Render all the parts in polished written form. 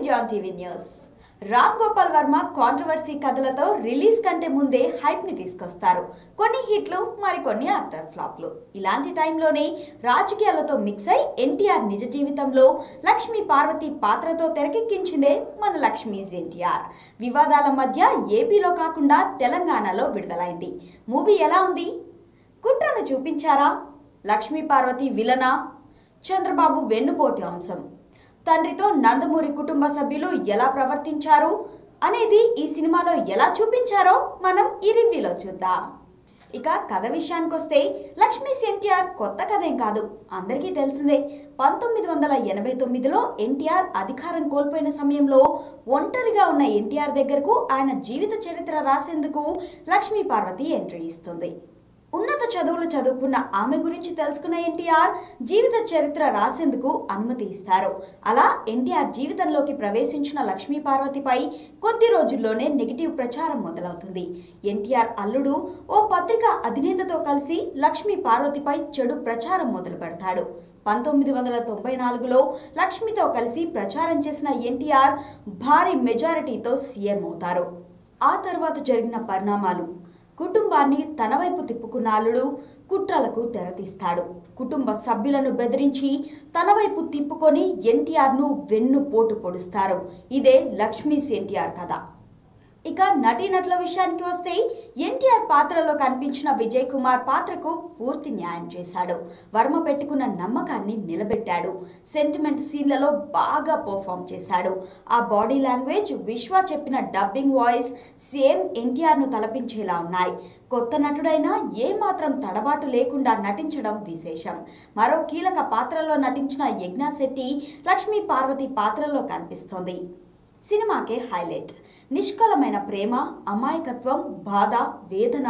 India on TV News. Ram Gopal Varma controversy కథలతో release కంటే ముందే హైప్ ని తీసుకొస్తారు. కొన్ని హిట్లు మరికొన్ని అటర్ ఫ్లాప్లు. ఇలాంటి టైంలోనే రాజకీయాలతో మిక్స్ అయి ఎన్టీఆర్ నిజ జీవితంలో లక్ష్మీ పార్వతి పాత్రతో తెరకెక్కించిందే మన లక్ష్మీస్ ఎన్టీఆర్. వివాదాల మధ్య ఏపీలో కాకుండా తెలంగాణలో విడుదలైంది. మూవీ ఎలా ఉంది? కుట్రను చూపించారా? లక్ష్మీ పార్వతి విలనా? చంద్రబాబు వెన్నుపోటు అంశం. తండ్రితో నందమూరి కుటుంబ సభ్యులు ఎలా ప్రవర్తించారు అనేది ఈ సినిమాలో ఎలా చూపించారో మనం ఈ రివ్యూలో చూద్దాం. ఇక కథ విషయానికొస్తే లక్ష్మీస్ ఎన్టీఆర్ కొత్త కథేం కాదు, అందరికీ తెలిసిందే. 1989లో ఎన్టీఆర్ అధికారం కోల్పోయిన సమయంలో ఒంటరిగా ఉన్న ఎన్టీఆర్ దగ్గరకు ఆయన జీవిత చరిత్ర రాసేందుకు లక్ష్మీ పార్వతి ఎంట్రీ ఇస్తుంది. ఉన్నత చదువులు చదువుకున్న ఆమె గురించి తెలుసుకున్న ఎన్టీఆర్ జీవిత చరిత్ర రాసేందుకు అనుమతి ఇస్తారు. అలా ఎన్టీఆర్ జీవితంలోకి ప్రవేశించిన లక్ష్మీ పార్వతిపై కొద్ది రోజుల్లోనే నెగిటివ్ ప్రచారం మొదలవుతుంది. ఎన్టీఆర్ అల్లుడు ఓ పత్రిక అధినేతతో కలిసి లక్ష్మీ పార్వతిపై చెడు ప్రచారం మొదలు పెడతాడు. 1994లో లక్ష్మితో కలిసి ప్రచారం చేసిన ఎన్టీఆర్ భారీ మెజారిటీతో సీఎం అవుతారు. ఆ తర్వాత జరిగిన పరిణామాలు. కుటుంబాన్ని తన వైపు తిప్పుకున్న అల్లుడు కుట్రలకు తెరతీస్తాడు. కుటుంబ సభ్యులను బెదిరించి తన వైపు తిప్పుకొని ఎన్టీఆర్ను వెన్నుపోటు పొడుస్తారు. ఇదే లక్ష్మీస్ ఎన్టీఆర్ కథ. ఇక నటీనటుల విషయానికి వస్తే ఎన్టీఆర్ పాత్రలో కనిపించిన విజయ్ కుమార్ పాత్రకు పూర్తి న్యాయం చేశాడు. వర్మ పెట్టుకున్న నమ్మకాన్ని నిలబెట్టాడు. సెంటిమెంట్ సీన్లలో బాగా పర్ఫామ్ చేశాడు. ఆ బాడీ లాంగ్వేజ్, విశ్వ చెప్పిన డబ్బింగ్ వాయిస్ సేమ్ ఎన్టీఆర్ను తలపించేలా ఉన్నాయి. కొత్త నటుడైనా ఏమాత్రం తడబాటు లేకుండా నటించడం విశేషం. మరో కీలక పాత్రలో నటించిన యజ్ఞ శెట్టి లక్ష్మీ పార్వతి పాత్రలో కనిపిస్తోంది. సినిమాకే హైలైట్. నిష్కలమైన ప్రేమ, అమాయకత్వం, బాధ, వేదన,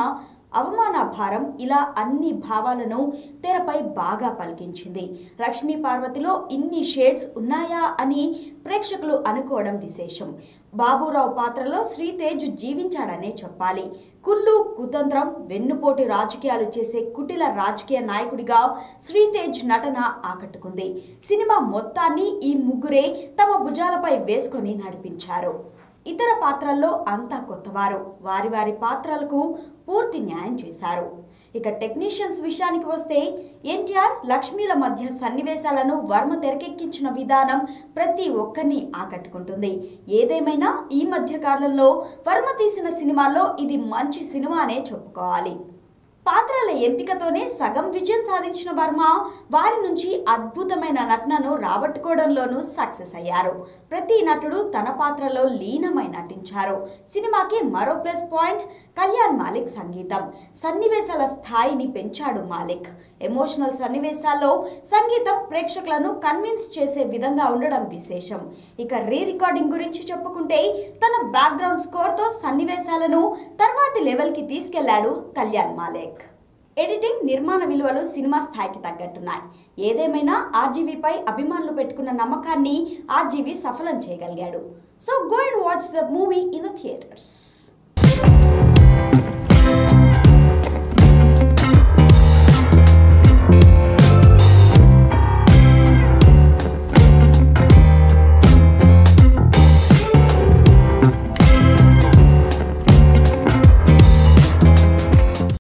అవమాన భారం ఇలా అన్ని భావాలను తెరపై బాగా పలికించింది. లక్ష్మీ పార్వతిలో ఇన్ని షేడ్స్ ఉన్నాయా అని ప్రేక్షకులు అనుకోవడం విశేషం. బాబురావు పాత్రలో శ్రీతేజ్ జీవించాడనే చెప్పాలి. కుళ్ళు, కుతంత్రం, వెన్నుపోటు రాజకీయాలు చేసే కుటిల రాజకీయ నాయకుడిగా శ్రీతేజ్ నటన ఆకట్టుకుంది. సినిమా మొత్తాన్ని ఈ ముగ్గురే తమ భుజాలపై వేసుకొని నడిపించారు. ఇతర పాత్రల్లో అంతా కొత్తవారు. వారి వారి పాత్రలకు పూర్తి న్యాయం చేశారు. ఇక టెక్నీషియన్స్ విషయానికి వస్తే ఎన్టీఆర్ లక్ష్మీల మధ్య సన్నివేశాలను వర్మ తెరకెక్కించిన విధానం ప్రతి ఒక్కరిని ఆకట్టుకుంటుంది. ఏదేమైనా ఈ మధ్య కాలంలో వర్మ తీసిన సినిమాల్లో ఇది మంచి సినిమా అనే చెప్పుకోవాలి. పాత్రల ఎంపికతోనే సగం విజయం సాధించిన వర్మ వారి నుంచి అద్భుతమైన నటనను రాబట్టుకోవడంలోనూ సక్సెస్ అయ్యారు. ప్రతి నటుడు తన పాత్రలో లీనమై నటించారు. సినిమాకి మరో ప్లస్ పాయింట్ కళ్యాణ్ మాలిక్ సంగీతం. సన్నివేశాల స్థాయిని పెంచాడు మాలిక్. ఎమోషనల్ సన్నివేశాల్లో సంగీతం ప్రేక్షకులను కన్విన్స్ చేసే విధంగా ఉండడం విశేషం. ఇక రీ రికార్డింగ్ గురించి చెప్పుకుంటే తన బ్యాక్గ్రౌండ్ స్కోర్తో సన్నివేశాలను తర్వాతి లెవెల్కి తీసుకెళ్లాడు కళ్యాణ్ మాలిక్. ఎడిటింగ్, నిర్మాణ విలువలు సినిమా స్థాయికి తగ్గట్టున్నాయి. ఏదేమైనా ఆర్జీవీపై అభిమానులు పెట్టుకున్న నమ్మకాన్ని ఆర్జీవీ సఫలం చేయగలిగాడు. So go and watch the movie in the theatres.